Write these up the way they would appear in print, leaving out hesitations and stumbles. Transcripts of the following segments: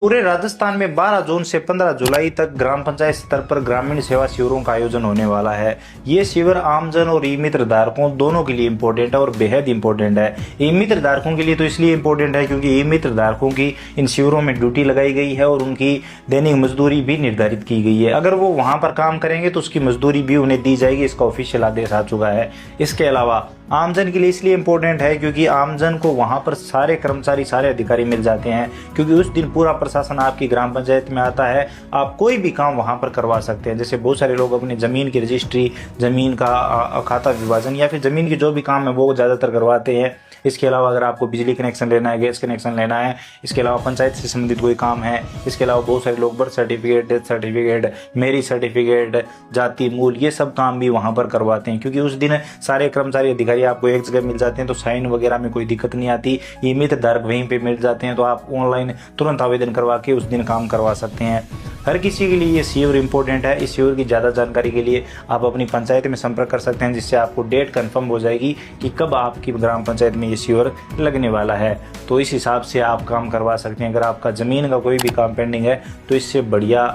पूरे राजस्थान में 12 जून से 15 जुलाई तक ग्राम पंचायत स्तर पर ग्रामीण सेवा शिविरों का आयोजन होने वाला है। ये शिविर आमजन और ई मित्र धारकों दोनों के लिए इम्पोर्टेंट है और बेहद इम्पोर्टेंट है। ई मित्र धारकों के लिए तो इसलिए इम्पोर्टेंट है क्योंकि ई मित्र धारकों की इन शिविरों में ड्यूटी लगाई गई है और उनकी दैनिक मजदूरी भी निर्धारित की गई है। अगर वो वहां पर काम करेंगे तो उसकी मजदूरी भी उन्हें दी जाएगी, इसका ऑफिशियल आदेश आ चुका है। इसके अलावा आमजन के लिए इसलिए इम्पोर्टेंट है क्योंकि आमजन को वहां पर सारे कर्मचारी, सारे अधिकारी मिल जाते हैं, क्योंकि उस दिन पूरा प्रशासन आपकी ग्राम पंचायत में आता है। आप कोई भी काम वहां पर करवा सकते हैं। जैसे बहुत सारे लोग अपनी जमीन की रजिस्ट्री, जमीन का खाता विभाजन या फिर जमीन की जो भी काम है वो ज्यादातर करवाते हैं। इसके अलावा अगर आपको बिजली कनेक्शन लेना है, गैस कनेक्शन लेना है, इसके अलावा पंचायत से संबंधित कोई काम है, इसके अलावा बहुत सारे लोग birth certificate, death certificate, marriage certificate, जाति मूल, ये सब काम भी वहां पर करवाते हैं। क्योंकि उस दिन सारे कर्मचारी अधिकारी आपको एक जगह मिल जाते हैं तो साइन वगैरह में कोई दिक्कत नहीं आती। ई मित्र धारक वहीं पे मिल जाते हैं तो आप ऑनलाइन तुरंत आवेदन करवा के उस दिन काम करवा सकते हैं। हर किसी के लिए ये शिविर इंपॉर्टेंट है। इस शिविर की ज़्यादा जानकारी के लिए आप अपनी पंचायत में संपर्क कर सकते हैं, जिससे आपको डेट कंफर्म हो जाएगी कि कब आपकी ग्राम पंचायत में ये शिविर लगने वाला है। तो इस हिसाब से आप काम करवा सकते हैं। अगर आपका ज़मीन का कोई भी काम पेंडिंग है तो इससे बढ़िया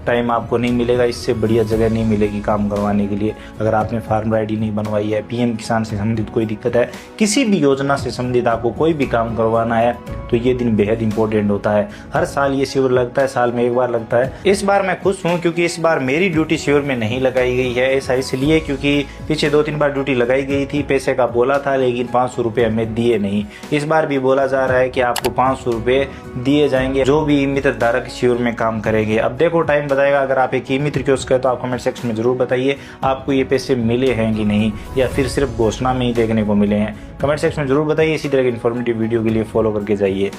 टाइम आपको नहीं मिलेगा, इससे बढ़िया जगह नहीं मिलेगी काम करवाने के लिए। अगर आपने फार्मर आईडी नहीं बनवाई है, पीएम किसान से संबंधित कोई दिक्कत है, किसी भी योजना से संबंधित आपको कोई भी काम करवाना है तो ये दिन बेहद इंपॉर्टेंट होता है। हर साल ये शिविर लगता है, साल में एक बार लगता है। इस बार मैं खुश हूँ क्योंकि इस बार मेरी ड्यूटी शिविर में नहीं लगाई गई है। ऐसा इसलिए क्योंकि पीछे 2-3 बार ड्यूटी लगाई गई थी, पैसे का बोला था लेकिन 500 रुपये हमें दिए नहीं। इस बार भी बोला जा रहा है कि आपको 500 रुपये दिए जाएंगे जो भी ई मित्र धारक शिविर में काम करेंगे। अब देखो टाइम बताएगा। अगर आप एक ई मित्र के उसके तो आप कमेंट सेक्शन में जरूर बताइए आपको ये पैसे मिले हैं कि नहीं, या फिर सिर्फ घोषणा में ही देखने को मिले हैं। कमेंट सेक्शन में जरूर बताइए। इसी तरह की इन्फॉर्मेटिव वीडियो के लिए फॉलो करके जाइए।